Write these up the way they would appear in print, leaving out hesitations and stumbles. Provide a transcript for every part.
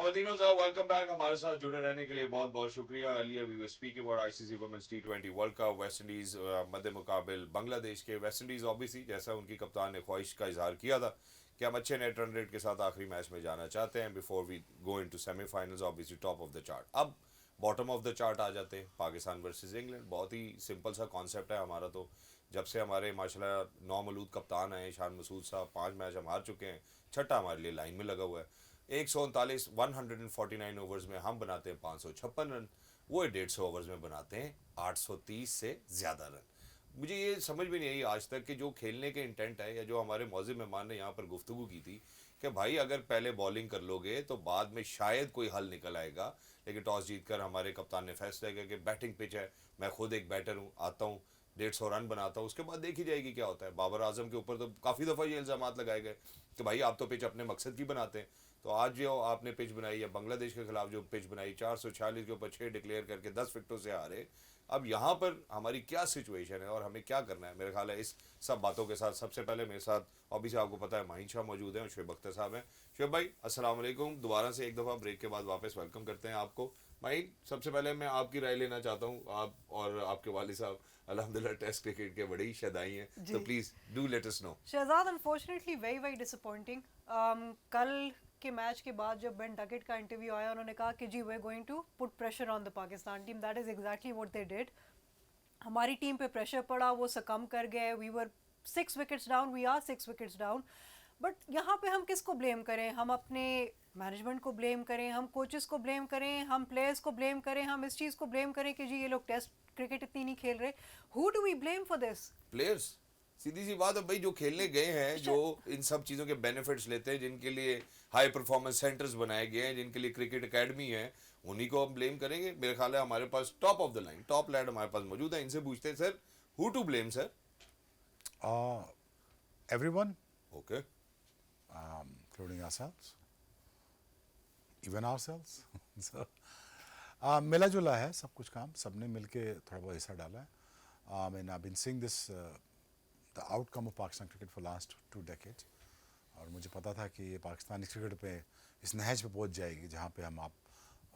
खवातीन और welcome back. हमारे साथ जुड़े रहने के लिए बहुत बहुत शुक्रिया। Earlier we were speaking about ICC women's टी20 वर्ल्ड कप, वेस्ट इंडीज मध्य मुकाबिल बांग्लादेश के। वेस्ट इंडीज ऑब्वियसली जैसा उनकी कप्तान ने ख्वाहिश का इजहार किया था कि हम अच्छे नेट रन रेट के साथ आखिरी मैच में जाना चाहते हैं before we go into semifinals, obviously top of the chart. अब बॉटम ऑफ द चार्ट आ जाते हैं पाकिस्तान वर्सेस इंग्लैंड। बहुत ही सिंपल सा कॉन्सेप्ट है हमारा। तो जब से हमारे माशाल्लाह नौमलूद कप्तान हैं शान मसूद साहब, 5 मैच हम हार चुके हैं, छठा हमारे लिए लाइन में लगा हुआ है। 139 149 ओवर्स में हम बनाते हैं 556 रन, वो 150 ओवर्स में बनाते हैं 830 से ज़्यादा रन। मुझे ये समझ में नहीं आई आज तक कि जो खेलने के इंटेंट है या जो हमारे मौज़िम मेहमान ने यहाँ पर गुफ्तगू की थी कि भाई अगर पहले बॉलिंग कर लोगे तो बाद में शायद कोई हल निकल आएगा, लेकिन टॉस जीतकर हमारे कप्तान ने फैसला किया कि बैटिंग पिच है, मैं खुद एक बैटर हूँ, आता हूँ 150 रन बनाता हूँ, उसके बाद देखी जाएगी क्या होता है। बाबर आजम के ऊपर तो काफ़ी दफ़ा ये इल्ज़ाम लगाए गए कि भाई आप तो पिच अपने मकसद की बनाते हैं। तो आज जो आपने पिच बनाई है बांग्लादेश के खिलाफ, जो पिच बनाई 446 के ऊपर 6 डिक्लेयर करके 10 विकेटों से हारे, अब यहाँ पर हमारी क्या सिचुएशन है और हमें क्या करना है। मेरे ख्याल है इस सब बातों के साथ सबसे पहले मेरे साथ ऑब्वियसली आपको पता है माहिन शाह मौजूद हैं और शुएब अख्तर साहब हैं। शुएब भाई अस्सलाम वालेकुम, दोबारा से एक दफ़ा ब्रेक के बाद वापस वेलकम करते हैं आपको। माहिन, सबसे पहले मैं आपकी राय लेना चाहता हूँ। आप और आपके वालिद साहब अल्हम्दुलिल्लाह टेस्ट क्रिकेट के बड़े ही शदाई हैं, तो जी please do let us know. Shahzad unfortunately very very disappointing. कल के मैच के बाद जब बेन डकेट का इंटरव्यू आया, उन्होंने कहा कि जी we are going to put pressure on the Pakistan team. That is exactly what they did. हमारी टीम पे प्रेशर पड़ा, वो सकम कर गए। We were 6 wickets down, we are 6 wickets down. But यहाँ पे हम किसको ब्लेम करें? हम अपने मैनेजमेंट को ब्लेम करें, हम कोचेस को ब्लेम करें, हम प्लेयर्स को ब्लेम करें, हम इस चीज़ को ब्लेम करें कि जी ये लोग टेस्ट क्रिकेट इतनी नहीं खेल रहे? Who do we blame for this? Players, सीधी सी बात है भाई, जो खेलने गए हैं, जो इन सब चीज़ों के बेनिफिट्स लेते हैं, जिनके लिए हाई परफॉर्मेंस सेंटर्स बनाए गए हैं, जिनके लिए क्रिकेट एकेडमी है, उन्हीं को हम ब्लेम करेंगे। मेरे ख्याल है हमारे पास top of the line top lad हमारे पास मौजूद है। इनसे पूछते हैं sir, who to blame sir? Everyone, okay. including ourselves, even ourselves. So, मिला जुला है सब कुछ काम, सबने मिलके थोड़ा बहुत हिस्सा डाला है. I mean, I've been seeing this, the outcome of Pakistan cricket for last 2 decades. और मुझे पता था कि ये पाकिस्तानी क्रिकेट पे इस नहज पे पहुंच जाएगी जहाँ पे हम आप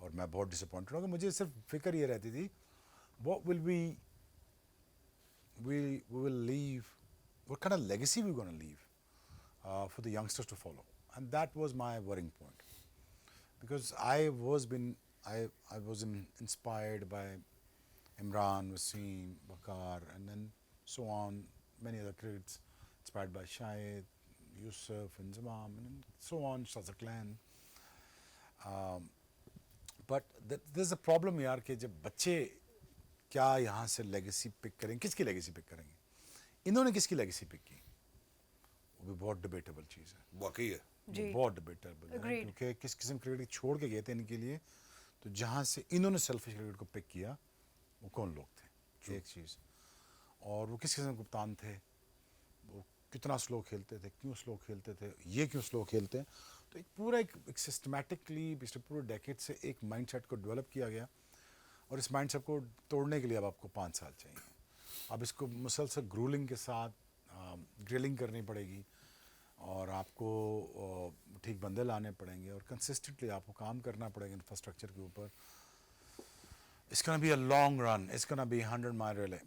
और मैं बहुत डिसअपॉइंटेड हूँ. मुझे सिर्फ फिक्र ये रहती थी, what will we will leave, what kind of legacy we're going to leave for the youngsters to follow, and that was my worrying point, because I was inspired by Imran, Wasim, Bakar, and then so on, many other critics, inspired by Shahid, Yusuf, and Zamam, and so on, Shazak Clan. But this is a problem यार कि जब बच्चे क्या यहाँ से legacy pick करेंगे, किसकी legacy pick करेंगे, इन्होंने किसकी लेगेसी पिक की, वो भी बहुत डिबेटेबल चीज़ है. वाकई है। जी, वो बहुत डिबेटेबल है अग्रीड। क्योंकि किस किस्म क्रिकेट छोड़ के गए थे इनके लिए. तो जहाँ से इन्होंने सेल्फिश क्रिकेट को पिक किया, वो कौन लोग थे, एक चीज़. और वो किस किस्म के कप्तान थे, वो कितना स्लो खेलते थे, क्यों स्लो खेलते थे, ये क्यों स्लो खेलते हैं. तो एक पूरा एक सिस्टमैटिकली पिछले पूरे डेकेड से एक माइंडसेट को डेवलप किया गया, और इस माइंडसेट को तोड़ने के लिए अब आपको 5 साल चाहिए. अब इसको मुसलसल ग्रूलिंग के साथ ड्रिलिंग करनी पड़ेगी, और आपको ठीक बंदे लाने पड़ेंगे, और कंसिस्टेंटली आपको काम करना पड़ेगा इंफ्रास्ट्रक्चर के ऊपर. It's gonna be a long run, it's gonna be 100 mile relay,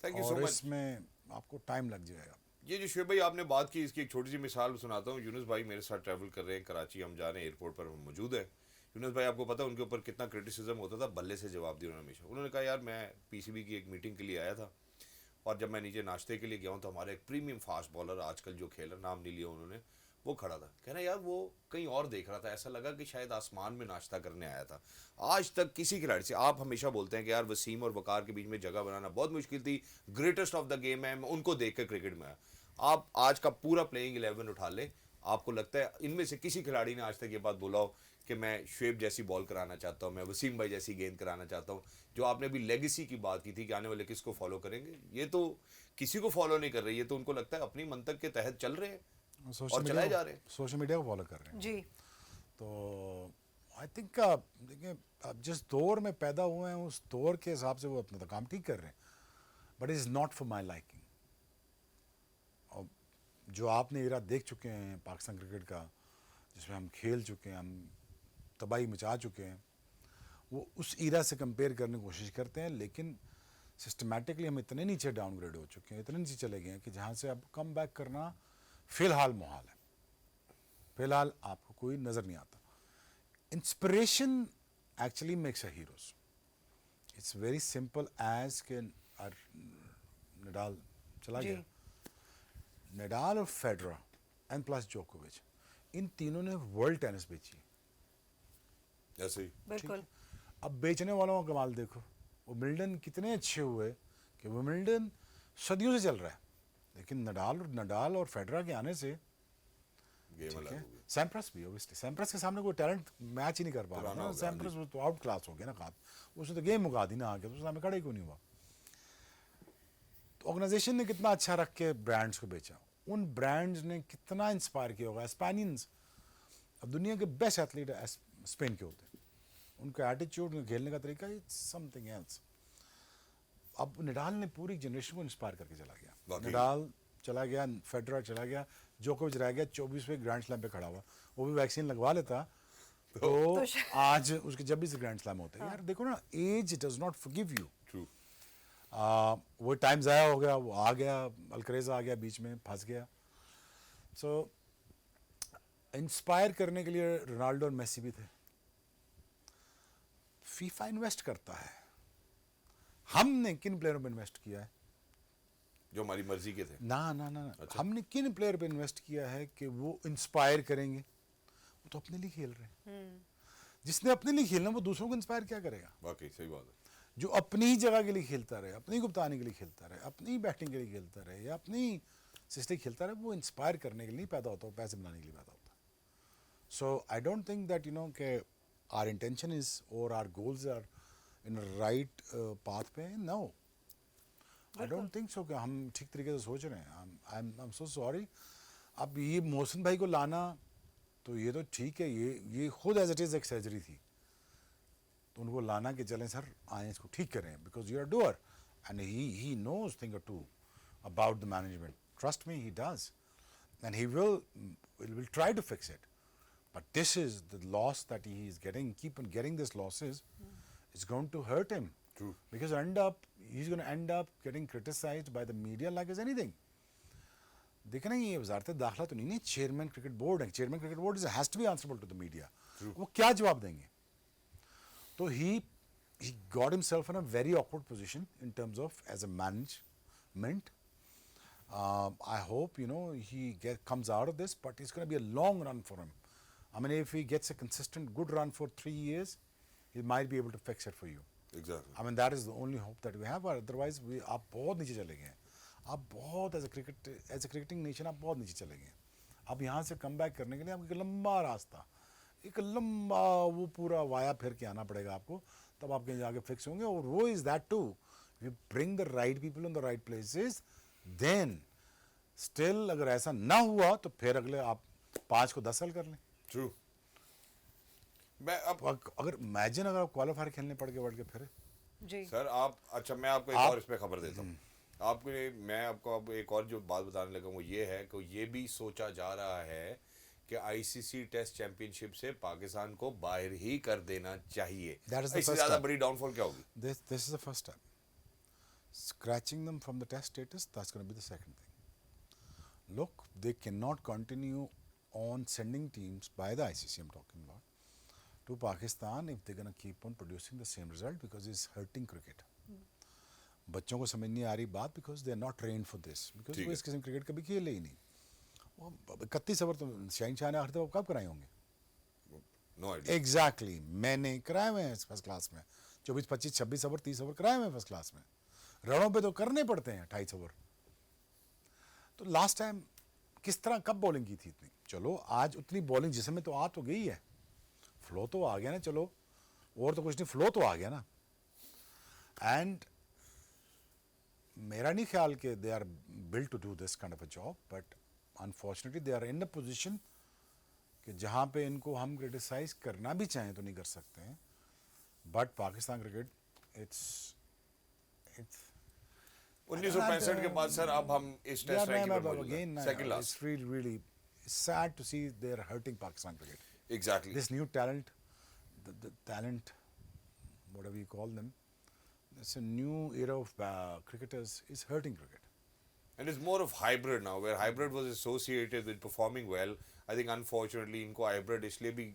thank you so और मच। इसमें आपको टाइम लग जाएगा. ये जो शुएब भाई आपने बात की, इसकी एक छोटी सी मिसाल सुनाता हूँ। यूनुस भाई मेरे साथ ट्रैवल कर रहे हैं, कराची हम जा रहे हैं, एयरपोर्ट पर हम मौजूद हैं। यूनुस भाई, आपको पता है उनके ऊपर कितना क्रिटिसिज्म होता था, बल्ले से जवाब दिया उन्होंने हमेशा। उन्होंने कहा यार मैं पीसीबी की एक मीटिंग के लिए आया था, और जब मैं नीचे नाश्ते के लिए गया हूँ तो हमारा एक प्रीमियम फास्ट बॉलर आजकल जो खेल रहा, नाम नहीं लिया उन्होंने, वो खड़ा था। कहना यार वो कहीं और देख रहा था, ऐसा लगा कि शायद आसमान में नाश्ता करने आया था। आज तक किसी खिलाड़ी से, आप हमेशा बोलते हैं कि यार वसीम और वकार के बीच में जगह बनाना बहुत मुश्किल थी, ग्रेटेस्ट ऑफ द गेम है, मैं उनको देख कर क्रिकेट में आया। आप आज का पूरा प्लेइंग 11 उठा लें, आपको लगता है इनमें से किसी खिलाड़ी ने आज तक ये बात बोला हो कि मैं शुएब जैसी बॉल कराना चाहता हूँ, मैं वसीम भाई जैसी गेंद कराना चाहता हूँ? जो आपने भी लेगेसी की बात की थी कि आने वाले किसको फॉलो करेंगे, ये तो किसी को फॉलो नहीं कर रही, ये तो उनको लगता है अपनी मंतक के तहत चल रहे हैं और चलाए जा रहे हैं। सोशल मीडिया को फॉलो कर रहे हैं. जी, तो आई थिंक देखिए, अब जिस दौर में पैदा हुए हैं उस दौर के हिसाब से वो अपना तो काम ठीक कर रहे हैं, but is not for my liking. और जो आपने इरा देख चुके हैं पाकिस्तान क्रिकेट का, जिसमें हम खेल चुके हैं, हम तबाही मचा चुके हैं, वो उस ईरा से कंपेयर करने की कोशिश करते हैं, लेकिन सिस्टमेटिकली हम इतने नीचे डाउनग्रेड हो चुके हैं, इतने नीचे चले गए हैं कि जहाँ से अब कम बैक करना फ़िलहाल मुहाल है। फ़िलहाल आपको कोई नज़र नहीं आता। Inspiration actually makes a heroes. It's very simple as के नडाल चला जी। गया, नडाल और फेडरर एंड प्लस जोकोविच, इन तीनों ने वर्ल्ड टेनिस बेची। ऐसे ही बिल्कुल। अब बेचने वालों का कमाल देखो, वो विंबलडन कितने अच्छे हुए कि वो विंबलडन सदियों से चल रहा है, लेकिन नडाल और फेडरर के आने से गेम ठीक अलग है। हो गया। सैम्प्रस भी ऑब्वियसली, सैम्प्रस के सामने कोई टैलेंट मैच ही नहीं कर पा रहा पुराना ना। हो गया, सैम्प्रस वो तो आउट क्लास हो गया ना, खाप उसने तो गेम मुका दी ना आके, तो उसके सामने खड़ा ही क्यों नहीं हुआ। तो ऑर्गेनाइजेशन ने कितना अच्छा रख के ब्रांड्स को बेचा, उन ब्रांड्स ने कितना इंस्पायर किया होगा। स्पेनियंस अब दुनिया के बेस्ट एथलीट स्पेन के होते हैं, उनका एटीट्यूड, उनका खेलने का तरीका, इट्स समथिंग एल्स। अब नडाल ने पूरी जनरेशन को इंस्पायर करके चला गया। वाकई। नडाल चला गया, फेडरर चला गया, जोकोविच रह गया 24वें ग्रैंड स्लैम पे खड़ा हुआ। वो भी वैक्सीन लगवा लेता तो आज उसके 26 ग्रैंड स्लैम होते। यार देखो ना, age does not forgive you. True. वो टाइम ज़ाया हो गया, वो आ गया, अल्करेज आ गया बीच में, फंस गया। सो इंस्पायर करने के लिए रोनाल्डो और मेसी भी थे। फीफा इन्वेस्ट करता है, हमने किन प्लेयरों पे इन्वेस्ट किया है? जो हमारी मर्जी के थे। ना ना ना अच्छा। हमने किन प्लेयर पे इन्वेस्ट किया है कि वो इंस्पायर करेंगे? वो तो अपने लिए खेल रहे हैं। जिसने अपने लिए खेलना, वो दूसरों को इंस्पायर क्या करेगा? वाकई सही बात है। जो अपनी ही जगह के लिए खेलता रहे, अपनी कप्तानी के लिए खेलता रहे, अपनी बैटिंग के लिए खेलता रहे, या अपनी सिस्टम खेलता रहे, वो इंस्पायर करने के लिए नहीं पैदा होता, वो पैसे बनाने के लिए पैदा होता है। So I don't think that के आर इंटेंशन इज और our goals are in right path पे। No, I don't think so कि हम ठीक तरीके से सोच रहे हैं। I am so sorry. अब ये मोहसिन भाई को लाना, तो ये तो ठीक है, ये खुद एज इट इज़ एक सर्जरी थी, तो उनको लाना कि चलें सर आए इसको ठीक करें, because you are doer and he knows thing और two about the management. Trust me, he does, and he will try to fix it, but this is the loss that he is getting, keep on getting this losses is going to hurt him, True. because he's going to end up getting criticized by the media like as anything. देखना, ये वजारत दाखिला तो नहीं, chairman cricket board है, chairman cricket board has to be answerable to the media. वो क्या जवाब देंगे? तो he got himself in a very awkward position in terms of as a management. I hope he comes out of this, but it's going to be a long run for him. I mean, if he gets a consistent good run for 3 years, he might be able to fix it for you. Exactly. I mean, that is the only hope that we have. Otherwise, आप बहुत नीचे चले गए हैं। आप बहुत as a cricketing nation आप बहुत नीचे चले गए हैं। अब यहाँ से कम बैक करने के लिए आपको एक लंबा रास्ता, एक लंबा वो पूरा वाया फिर के आना पड़ेगा आपको, तब आप कहीं जाके फिक्स होंगे। और वो is that too, you bring the right people in the right places, then still अगर ऐसा ना हुआ तो फिर अगले आप 5 को 10 साल कर लें। ट्रू। मैं अब अगर इमेजिन अगर आप क्वालिफायर खेलने पड़ के फिर जी। सर आप, अच्छा मैं आपको एक और इस पे खबर देता हूँ आपको। मैं आपको अब एक और जो बात बताने लगा वो ये है कि ये भी सोचा जा रहा है कि आईसीसी टेस्ट चैंपियनशिप से पाकिस्तान को बाहर ही कर देना चाहिए। That is the इससे first ज्यादा step. बड़ी डाउनफॉल क्या होगी? This is the first step. Scratching them from the test status, that's going to be the second thing. Look, they cannot continue on sending teams by the ICC, I'm talking about, to Pakistan if they're going to keep on producing the same result, because it's hurting cricket. बच्चों को समझ नहीं आ रही बात, because they are not trained for this, because ठीक वो है। इस किस्म क्रिकेट कभी खेले ही नहीं। वो 31 ओवर तो शहनशाह ने आखिर तो कब कराए होंगे? No idea. एग्जैक्टली मैंने कराए हुए हैं फर्स्ट क्लास में, 24, 25, 26 ओवर, 30 ओवर कराए हुए हैं फर्स्ट क्लास में। रनों पे तो करने पड़ते हैं 28 ओवर। तो लास्ट टाइम किस तरह कब बॉलिंग की थी इतनी? चलो आज उतनी बॉलिंग जिसमें तो आ तो गई है, फ्लो तो आ गया ना, चलो और तो कुछ नहीं, फ्लो तो आ गया ना। एंड मेरा नहीं ख्याल कि they are built to do this kind of a job, but unfortunately they are in a position कि जहाँ पे इनको हम क्रिटिसाइज करना भी चाहें तो नहीं कर सकते हैं। बट पाकिस्तान क्रिकेट इट्स 1965 के बाद सर अब हम इस टेस्ट रैंकिंग पर मौजूद हैं, second last. it's really sad to see they're hurting Pakistan cricket. Exactly. This new talent, the talent, whatever you call them, it's a new era of cricketers is hurting cricket. And it's more of hybrid now, where hybrid was associated with performing well. I think unfortunately इनको hybrid इसलिए भी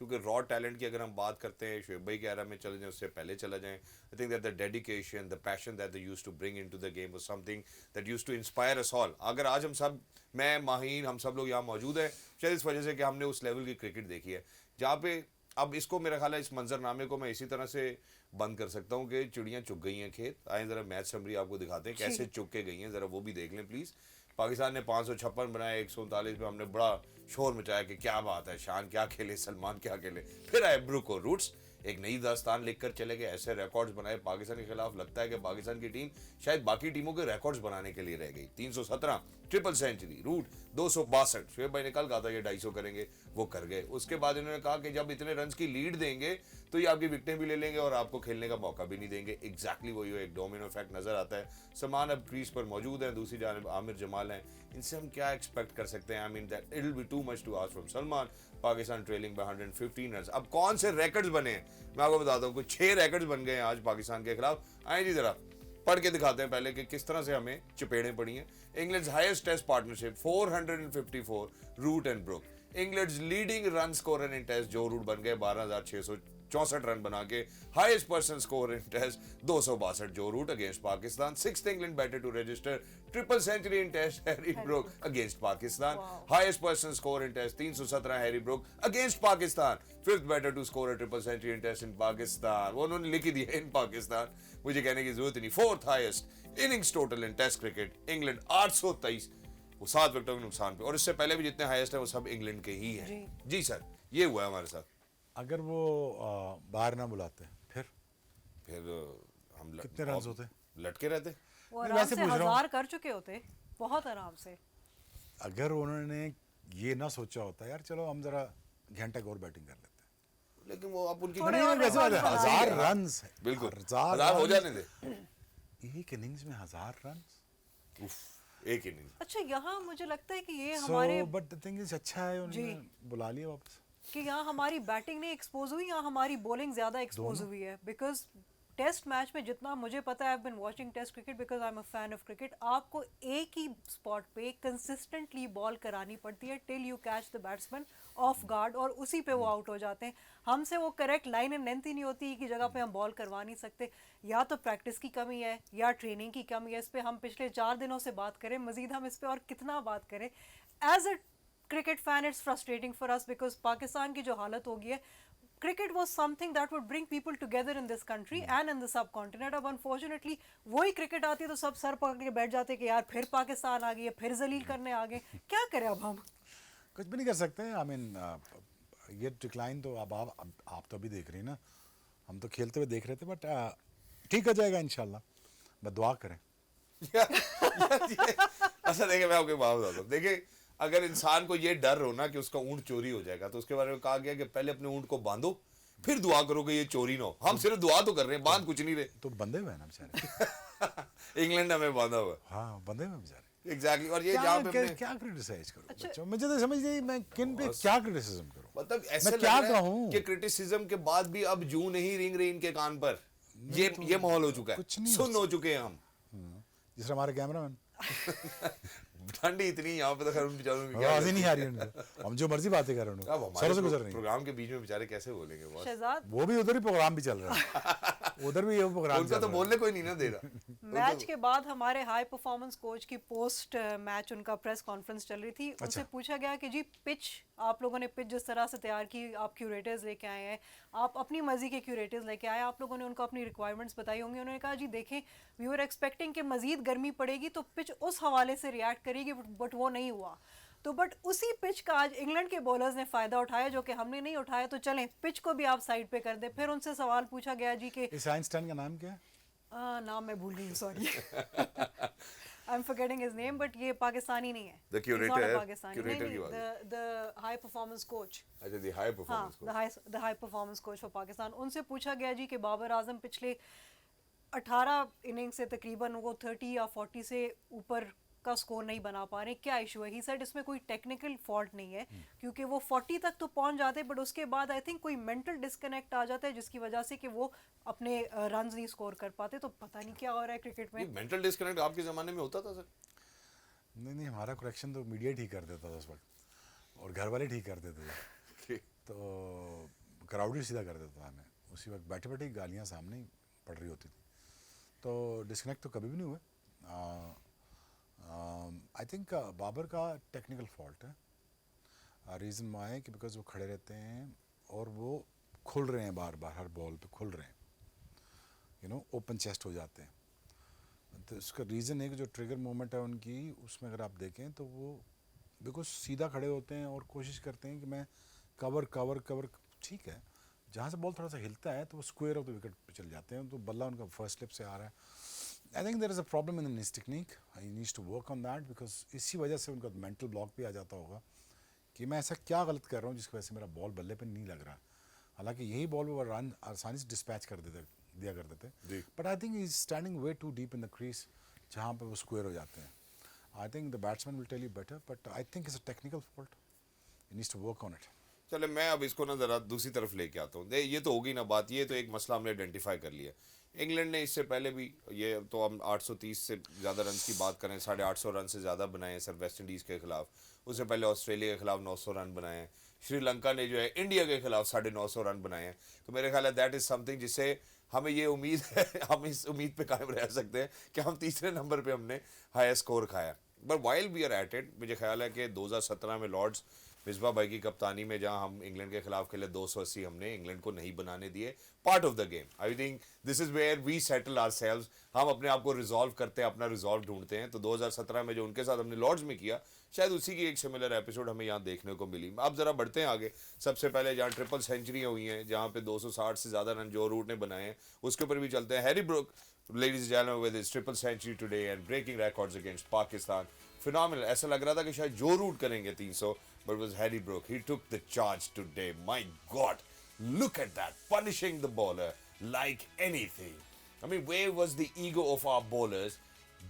क्योंकि raw talent की अगर हम बात करते हैं शोएब भाई के era में चले जाएं उससे पहले चला जाएं. I think that the dedication, the passion that they used to bring into the game was something that used to inspire us all. अगर आज हम सब, मैं माहीन, हम सब लोग यहाँ मौजूद हैं शायद इस वजह से कि हमने उस लेवल की क्रिकेट देखी है जहाँ पे अब इसको मेरा ख्याल है इस मंजरनामे को मैं इसी तरह से बंद कर सकता हूँ कि चिड़ियाँ चुग गई हैं खेत. आए जरा मैच समरी आपको दिखाते हैं कैसे चुग के गई हैं, जरा वो भी देख लें प्लीज. पाकिस्तान ने 556 बनाए 139 में. हमने बड़ा शोर मचाया कि क्या बात है, शान क्या खेले, सलमान क्या खेले. फिर आए ब्रुक और रूट्स, एक नई दास्तान लिखकर चले गए. ऐसे रिकॉर्ड्स बनाए पाकिस्तान के खिलाफ. लगता है कि पाकिस्तान की टीम शायद बाकी टीमों के रिकॉर्ड्स बनाने के लिए रह गई. 317 ट्रिपल सेंचुरी, रूट 262. शोएब भाई ने कल कहा था ये 250 करेंगे, वो कर गए. उसके बाद इन्होंने कहा कि जब इतने रन की लीड देंगे तो ये आपकी विकेटें भी ले लेंगे और आपको खेलने का मौका भी नहीं देंगे. एग्जैक्टली वही एक डोमिनो इफेक्ट नजर आता है. सलमान अब क्रीज पर मौजूद हैं, दूसरी जानिब आमिर जमाल हैं. इनसे हम क्या एक्सपेक्ट कर सकते हैं? I mean that it will be too much to ask from Salman. Pakistan trailing by 115 run. अब कौन से रिकॉर्ड्स बने हैं मैं आपको बताता हूँ. कुछ 6 रिकॉर्ड्स बन गए हैं आज पाकिस्तान के खिलाफ. आए जी जरा पढ़ के दिखाते हैं पहले कि किस तरह से हमें चपेड़ें पड़ी हैं. England's highest test partnership 454 Root and Brook. England's leading run scorer in test Joe Root बन गए 12,664 रन बना के. Highest person score in test 262 Joe Root against Pakistan. 6th England batter to register triple century in test Harry Brook against Pakistan. Highest person score in test 317 Harry Brook against Pakistan. 5th batter to score a triple century in test in Pakistan. वो उन्होंने लिख ही दिया इन पाकिस्तान, मुझे कहने की जरूरत नहीं. 4th highest innings total इन test cricket. England 823, वो 7 विकेटों के नुकसान पे. और इससे पहले भी जितने हाईएस्ट है वो सब इंग्लैंड के ही हैं. जी सर, ये हुआ है हमारे साथ. अगर वो बाहर ना बुलाते फिर हम कितने रन होते? लटके रहते. वो नहीं, आराम वैसे से पूछ रहा हूँ. 1000 कर चुके होते, बहुत आराम से. अगर उन्होंने ये ना सोचा होता यार चलो हम जरा घंटा और बैटिंग कर लेते हैं. लेकिन वो आप उनकी थोड़े नहीं, और वैसे बात है, records 1000 बनाए. रन बिल्कुल 1000 1000 हो runs, जाने दे. एक इनिंग्स में 1000 रन. उफ, एक इनिंग. अच्छा, यहाँ मुझे लगता है कि ये हमारे so but the thing is अच्छा है उन्होंने बुला लिया वापस. कि यहाँ हमारी बैटिंग नहीं एक्सपोज हुई, यहाँ हमारी बॉलिंग ज्यादा एक्सपोज हुई है. बिकॉज टेस्ट मैच में जितना मुझे पता है, I have been watching test cricket because I am a fan of cricket, आपको एक ही स्पॉट पे कंसिस्टेंटली बॉल करानी पड़ती है till you catch the batsman off guard, और उसी पे वो आउट हो जाते हैं. हमसे वो करेक्ट लाइन एंड लेंथ ही नहीं होती कि जगह पे हम बॉल करवा नहीं सकते. या तो प्रैक्टिस की कमी है या ट्रेनिंग की कमी है. इस पे हम पिछले 4 दिनों से बात करें, मजीद हम इस पे और कितना बात करें. As a cricket fan it's frustrating for us because Pakistan की जो हालत हो गई है, cricket was something that would bring people together in this country and in the subcontinent. अब unfortunately वही क्रिकेट आती है तो सब सर पकड़ के बैठ जाते कि यार फिर पाकिस्तान आ गई है, फिर जलील करने आ गए. क्या करें अब हम? कुछ भी नहीं कर सकते. आई मीन ये डिक्लाइन तो अब आप तो अभी देख रही हैं ना, हम तो खेलते हुए देख रहे थे. बट ठीक हो जाएगा इंशाल्लाह, बस दुआ करें. अच्छा देखिए, मैं आपको बात बताता हूँ. देखिए, अगर इंसान को ये डर हो ना कि उसका ऊंट चोरी हो जाएगा तो उसके बारे में कहा गया कि पहले अपने ऊंट को बांधो फिर दुआ करो कि ये चोरी ना हो. हम सिर्फ दुआ तो कर रहे हैं, बांध कुछ नहीं रहे. तो बंधे हुए हैं ना बेचारे. इंग्लैंड हमें बांधा हुआ. हाँ, बंधे हुए हैं बेचारे. एग्जैक्टली. और ये जहाँ पे हमने क्या क्रिटिसाइज करूं? अच्छा. बच्चों मुझे तो समझ नहीं मैं किन पे क्या क्रिटिसिज्म करूं. मतलब ऐसे मैं लग क्या रहा है कहूं कि क्रिटिसिज्म के बाद भी अब जू नहीं रिंग रही इनके कान पर. ये माहौल हो चुका कुछ है, नहीं सुन हो चुके हैं हम. जिस हमारे कैमरामैन ठंडी इतनी यहाँ पे तो खैर उन बेचारों की आवाज ही नहीं आ रही है उनको. हम जो मर्जी बातें कर रहे हैं अब उनको हमारे सरों से गुजर रही हैं. प्रोग्राम के बीच में बेचारे कैसे बोलेंगे बॉस. शहजाद, वो भी उधर ही प्रोग्राम भी चल रहा है. उधर भी ये प्रोग्राम उनका चल तो रहा है. बोलने कोई नहीं ना दे रहा. मैच के बाद हमारे हाई परफॉर्मेंस कोच की पोस्ट मैच उनका प्रेस कॉन्फ्रेंस चल रही थी. उनसे पूछा गया कि जी पिच, आप लोगों ने पिच जिस तरह से तैयार की, आप क्यूरेटर्स लेके आए हैं, आप अपनी मर्जी के क्यूरेटर्स लेके आए, आप लोगों ने उनको अपनी रिक्वायरमेंट्स बताई होंगी. उन्होंने कहा जी देखें, वी वर एक्सपेक्टिंग कि मजीद गर्मी पड़ेगी तो पिच उस हवाले से रिएक्ट करेगी, बट वो नहीं हुआ. तो बट उसी पिच का आज इंग्लैंड के बॉलर्स ने फायदा उठाया जो कि हमने नहीं उठाया. तो चलें पिच को भी आप साइड पे कर दें. फिर उनसे सवाल पूछा गया जी कि इस आइंस्टाइन का नाम क्या है? नाम मैं भूल रही हूँ, sorry. I am forgetting his name, but ये पाकिस्तानी नहीं है. The curator He's not a है, पाकिस्तानी. curator की नहीं, बात the high performance coach. अच्छा, दी हाई हाँ, performance the high performance coach for Pakistan. उनसे पूछा गया जी कि बाबर आजम पिछले 18 इनिंग से तकरीबन वो 30 या 40 से ऊपर का स्कोर नहीं बना पा रहे, क्या इशू है? ही सेड इसमें कोई टेक्निकल फॉल्ट नहीं है, क्योंकि वो 40 तक तो पहुंच जाते बट उसके बाद आई थिंक कोई मेंटल डिस्कनेक्ट आ जाता है जिसकी वजह से कि वो अपने रन नहीं स्कोर कर पाते। तो पता नहीं क्या हो रहा है क्रिकेट में। मेंटल डिस्कनेक्ट आपके ज़माने में होता था सर? नहीं नहीं, हमारा करेक्शन तो मीडिया ठीक कर देता था उस वक्त, और घर वाले ठीक कर देते थे। तो क्राउड ही सीधा कर देता था हमें, उसी वक्त बैठे बैठे गालियाँ सामने ही पड़ रही होती थी। तो डिस्कनेक्ट तो कभी भी नहीं हुआ। आई थिंक बाबर का टेक्निकल फॉल्ट है। रीज़न वहाँ है कि बिकॉज वो खड़े रहते हैं और वो खुल रहे हैं, बार बार हर बॉल पे खुल रहे हैं, ओपन चेस्ट हो जाते हैं। तो इसका रीज़न है कि जो ट्रिगर मूवमेंट है उनकी, उसमें अगर आप देखें तो वो बिल्कुल सीधा खड़े होते हैं और कोशिश करते हैं कि मैं कवर कवर कवर, ठीक है, जहाँ से बॉल थोड़ा सा हिलता है तो वो स्क्वायर ऑफ द विकेट पे चल जाते हैं। तो बल्ला उनका फर्स्ट स्लिप से आ रहा है। I think there is a problem in his technique, I needs to work on that, because इसी वजह से उनका मेंटल ब्लॉक भी आ जाता होगा कि मैं ऐसा क्या गलत कर रहा हूँ जिसकी वजह से मेरा बॉल बल्ले पे नहीं लग रहा। हालांकि यही बॉल वो रन आसानी से डिस्पैच कर दिया करते थे, but I think he is standing way too deep in the crease जहाँ पर वो स्क्वायर हो जाते हैं। I think the batsman will tell you better, but I think it's a technical fault, he needs to work on it. चले मैं अब इसको ना ज़रा दूसरी तरफ लेके आता हूँ। ये तो होगी ना बात, ये तो एक मसला हमने आइडेंटिफाई कर लिया। इंग्लैंड ने इससे पहले भी, ये तो हम 830 से ज़्यादा रन की बात करें, 850 रन से ज़्यादा बनाए हैं सर वेस्ट इंडीज़ के खिलाफ। उससे पहले ऑस्ट्रेलिया के खिलाफ 900 रन बनाए हैं। श्रीलंका ने जो है इंडिया के खिलाफ 950 रन बनाए हैं। तो मेरे ख्याल है दैट इज़ समथिंग जिससे हमें ये उम्मीद है, हम इस उम्मीद पे कायम रह सकते हैं कि हम तीसरे नंबर पे हमने हाईएस्ट स्कोर खाया। But while we are at it, मुझे ख्याल है कि 2017 में लॉर्ड्स मिसबा भाई की कप्तानी में जहां हम इंग्लैंड के खिलाफ खेले 280 हमने इंग्लैंड को नहीं बनाने दिए। Part of the game, I think this is where we settle ourselves. हम अपने आप को रिजॉल्व करते हैं, अपना रिजॉल्व ढूंढते हैं। तो 2017 में जो उनके साथ हमने लॉर्ड्स में किया, शायद उसी की एक सिमिलर एपिसोड हमें यहाँ देखने को मिली। अब जरा बढ़ते हैं आगे। सबसे पहले जहाँ ट्रिपल सेंचुरियाँ हुई हैं, जहाँ पे 260 से ज़्यादा रन जो रूट ने बनाए हैं, उसके ऊपर भी चलते हैं। Harry Brook, ladies and gentlemen, with his triple century today and breaking records against Pakistan. Phenomenal. ऐसा लग रहा था कि शायद जो रूट करेंगे 300, but it was Harry Brook. He took the charge today. My God, look at that, punishing the bowler like anything. I mean, where was the ego of our bowlers?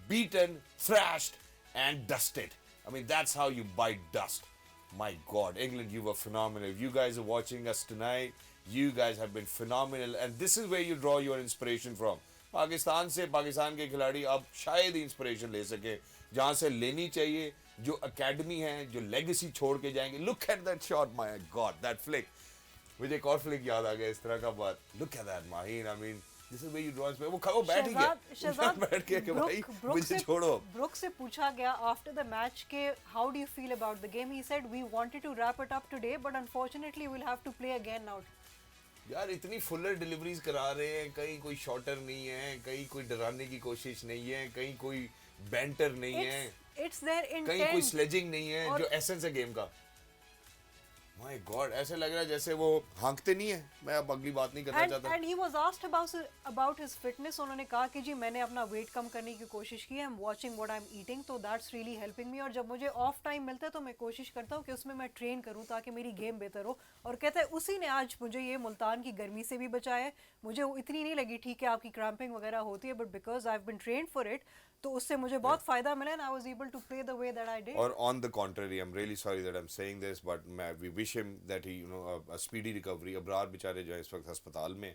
Beaten, thrashed, and dusted. I mean, that's how you bite dust. My God, England, you were phenomenal. If you guys are watching us tonight, you guys have been phenomenal, and this is where you draw your inspiration from. Pakistan से पाकिस्तान के खिलाड़ी अब शायद inspiration ले सके, जहाँ से लेनी चाहिए, जो एकेडमी है, जो लेगेसी छोड़ के जाएंगे। Look at that shot, my God, that flick. मुझे एक और फ्लिक याद आ गया इस तरह का बात। Look at that Maheen, I mean this is where you draw inspiration. वो बैठ ही गया, शहजाद बैठ गया कि भाई मुझे छोड़ो। ब्रुक से पूछा गया आफ्टर द मैच के how do you feel about the game, he said we wanted to wrap it up today but unfortunately we will have to play again now. यार इतनी फुलर डिलीवरीज करा रहे हैं, कहीं कोई शॉटर नहीं है, कहीं कोई डराने की कोशिश नहीं है, कहीं कोई बैंटर नहीं है, इट्स देयर इंटेंट, कहीं कोई स्लेजिंग नहीं है, जो एसेंस है गेम का। माय गॉड, ऐसे लग रहा है जैसे वो हाँकते नहीं है। मैं अब अगली बात नहीं करना चाहता। And he was asked about his fitness. उन्होंने कहा कि जी मैंने अपना वेट कम करने की कोशिश की है, I am watching what I am eating, तो दैट्स रियली हेल्पिंग मी। और जब मुझे ऑफ टाइम मिलता है तो मैं कोशिश करता हूँ कि उसमें मैं ट्रेन करूँ ताकि मेरी गेम बेहतर हो। और कहता है उसी ने आज मुझे ये मुल्तान की गर्मी से भी बचाया है। मुझे वो इतनी नहीं लगी, ठीक है आपकी क्रैम्पिंग वगैरह होती है, but because I have been trained for it, तो उससे मुझे बहुत फायदा मिला and I was able to play the way that I did. और on the contrary, I am really sorry that I am saying this, but we wish him that he a speedy recovery. Abrar बेचारे जो है इस वक्त अस्पताल में।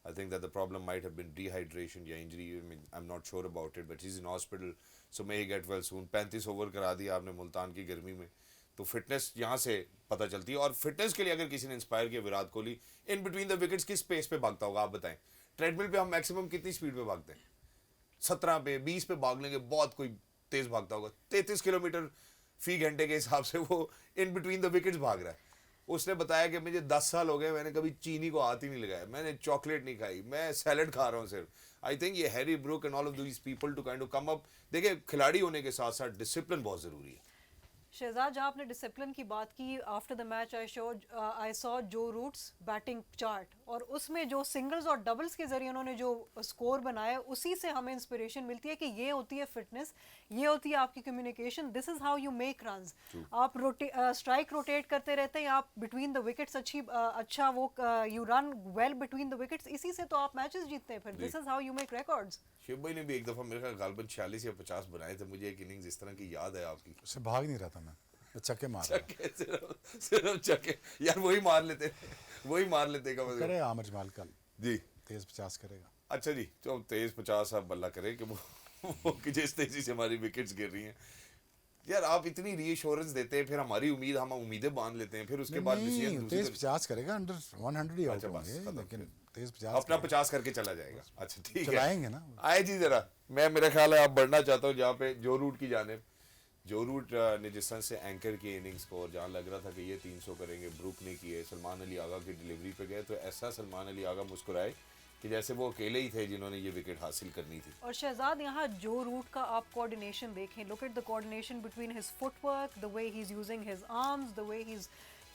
I think that the problem might have been dehydration या injury. I mean, I'm not sure about it, but he's in hospital. So may he get well soon. 35 over करा दिया आपने मुल्तान की गर्मी में, तो फिटनेस यहाँ से पता चलती है। और फिटनेस के लिए अगर किसी ने इंस्पायर किया, Virat Kohli in between the wickets किस पेस पे भागता होगा आप बताएं। ट्रेडमिल पे हम मैक्सिमम कितनी स्पीड पे भागते हैं? 17 पे 20 पे भाग लेंगे, बहुत कोई तेज भागता होगा। 33 किलोमीटर फी घंटे के हिसाब से वो इन बिटवीन द विकेट्स भाग रहा है। उसने बताया कि मुझे 10 साल हो गए, मैंने कभी चीनी को हाथ ही नहीं लगाया, मैंने चॉकलेट नहीं खाई, मैं सैलड खा रहा हूँ सिर्फ। आई थिंक ये Harry Brook and all of these people to kind of come up. देखिए, खिलाड़ी होने के साथ साथ डिसिप्लिन बहुत ज़रूरी है। शहजाद, जहाँ आपने डिसिप्लिन की बात की, after the match I saw जो रूट्स बैटिंग चार्ट, और उसमें जो सिंगल्स और डबल्स के जरिए उन्होंने जो स्कोर बनाया, उसी से हमें इंस्पिरेशन मिलती है कि ये होती है फिटनेस, ये होती है आपकी communication, this is how you make runs. आप स्ट्राइक रोटेट करते रहते हैं, आप बिटवीन द विकेट्स अच्छा वो you run well between the wickets, इसी से तो आप मैचेस जीतते हैं फिर। This is how you make records. Shiv भाई ने भी एक दफा मेरे ख्याल गालबन 46 या 50 बनाए थे, मुझे एक इनिंग्स इस तरह की याद है आपकी। उससे भाग नहीं रहा था मैं चक्के मार रहा था। चक्के, सिर्फ चक्के यार, वही मार लेते, वही मार लेते का मतलब। करे आमिर जमाल कल जी तेज 50 करेगा। अच्छा जी, तो तेज 50 आप बल्ला करे कि वो कि जिस तेजी से हमारी विकेट्स गिर रही हैं। यार आप इतनी रीअश्योरेंस देते हैं, फिर हमारी उम्मीद, हम उम्मीदें बांध लेते हैं, फिर उसके बाद नहीं, तेज 50 करेगा, अंडर 100 ही आउट अच्छा, बस, होंगे, खत्म, लेकिन तेज 50 अपना 50 करके चला जाएगा। अच्छा ठीक है, चलाएंगे ना। आए जी जरा, मैं मेरा ख्याल है आप बढ़ना चाहता हूँ जहाँ पे जो रूट की जानिब। जो रूट ने जिस तरह से एंकर की इनिंग्स को, और जहाँ लग रहा था कि ये 300 करेंगे, ब्रुक ने किए, सलमान अली आगा की डिलीवरी पे गए, तो ऐसा सलमान अली आगा मुस्कुराए कि जैसे वो अकेले ही थे जिन्होंने ये विकेट हासिल करनी थी। और शहजाद, यहाँ जो रूट का आप कोऑर्डिनेशन देखें, look at the coordination between his footwork, the way he is using his arms, the way he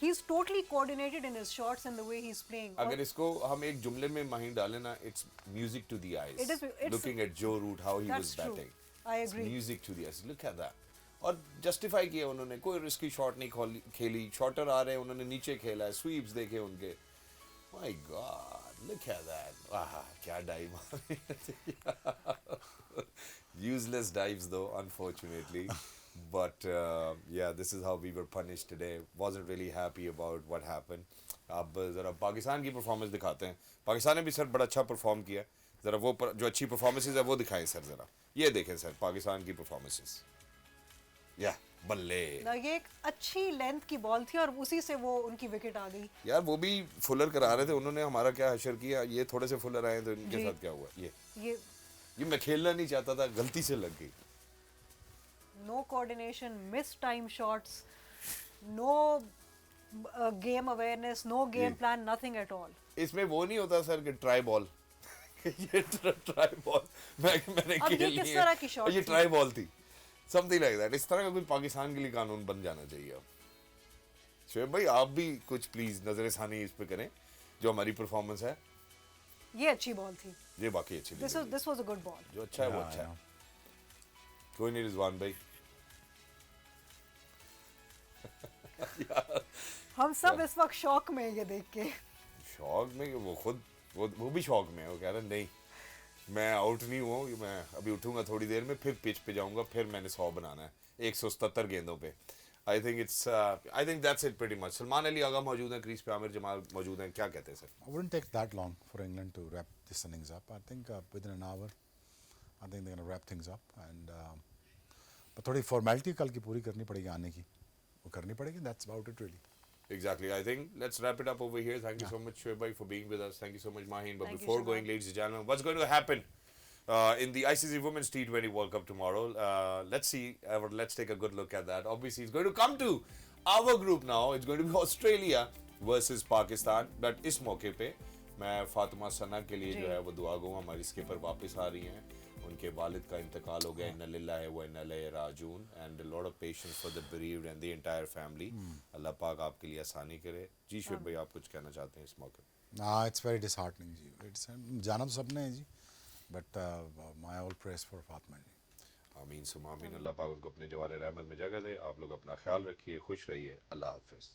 is totally coordinated in his shots and the way he is playing. अगर इसको हम एक जुमले में माहिर डालें ना, it's music to the eyes, it's- looking at Joe Root how he was That's true. Batting, I agree. Music to the eyes, look at that. और जस्टिफाई किया उन्होंने, कोई रिस्की शॉट नहीं खेली, शॉटर आ रहे हैं, उन्होंने नीचे खेला है, स्वीप्स देखे उनके, my God look at that, आहा क्या dive, useless dives though unfortunately, but yeah, this is how we were punished today. Wasn't really happy about what happened. अब ज़रा पाकिस्तान की परफॉर्मेंस दिखाते हैं। पाकिस्तान ने भी सर बड़ा अच्छा परफॉर्म किया, ज़रा वो जो अच्छी परफॉर्मेंसेज है वो दिखाएं सर, ज़रा ये देखें सर पाकिस्तान की परफॉर्मेंसेज। या बल्ले ना, ये एक अच्छी लेंथ की बॉल थी और उसी से वो उनकी विकेट आ गई। यार, वो भी फुलर करा रहे थे, उन्होंने हमारा क्या हशर किया, ये थोड़े से फुलर आए तो इनके जी। साथ क्या हुआ, ये मैं खेलना नहीं चाहता था, गलती से लग गई। No coordination, miss time shots, no game awareness, no game जी। Plan, nothing at all. इसमें वो नहीं होता सर कि ट्राई बॉल, ये ट्राई बॉल मैंने अब ये खेली किस है, तरह की शॉट और ये थी? ट्राई बॉल थी, समथिंग लाइक दैट। इस तरह का कुछ पाकिस्तान के लिए कानून बन जाना चाहिए अब। शोएब भाई आप भी कुछ प्लीज नजर सानी इस पे करें, जो हमारी परफॉर्मेंस है ये अच्छी बॉल थी। ये बाकी अच्छी दिस लगी। Was a good ball. जो अच्छा है वो अच्छा है। कोई नहीं रिजवान भाई, हम सब इस वक्त शौक में हैं ये देख के। शौक में वो खुद वो भी शौक में है, वो कह रहा नहीं मैं आउट नहीं हुआ, मैं अभी उठूंगा थोड़ी देर में, फिर पिच पे जाऊंगा, फिर मैंने 100 बनाना है 177 गेंदों पे। I think that's it pretty much. Salman Ali Agha मौजूद हैं क्रीज पे, आमिर जमाल मौजूद हैं, क्या कहते हैं sir? It wouldn't take that long for England to wrap this innings up. I think within an hour, I think they're going to wrap things up. And but थोड़ी formality कल की पूरी करनी पड़ेगी, आने की वो करनी पड़ेगी. That's about it really. Exactly. I think let's wrap it up over here. Thank you so much, Shoaib bhai, for being with us. Thank you so much, Maheen. But Thank you, before Shahab. going, ladies and gentlemen, what's going to happen in the ICC Women's T20 World Cup tomorrow? Let's see. Let's take a good look at that. Obviously, it's going to come to our group now. It's going to be Australia versus Pakistan. But इस मौके पे मैं फातिमा सना के लिए जो है वो दुआ गो, हमारी स्किपर वापस आ रही हैं, उनके वालिद का इंतकाल हो गया, इन्ना लिल्लाहि व इन्ना इलैहि राजिऊन, and a lot of patience for the bereaved and the entire family. अल्लाह पाक आपके लिए आसानी करे। जी शोएब भाई आप कुछ कहना चाहते हैं इस मौके पे? It's very disheartening ji. It's जाना तो सबने है जी, but my all praise for Fatma जी. आमीन सुमा आमीन। अल्लाह पाक उनको अपने जवार रहमत में जगह दे। आप लोग अपना ख्याल रखिए, खुश रहिए, अल्लाह हाफिज़।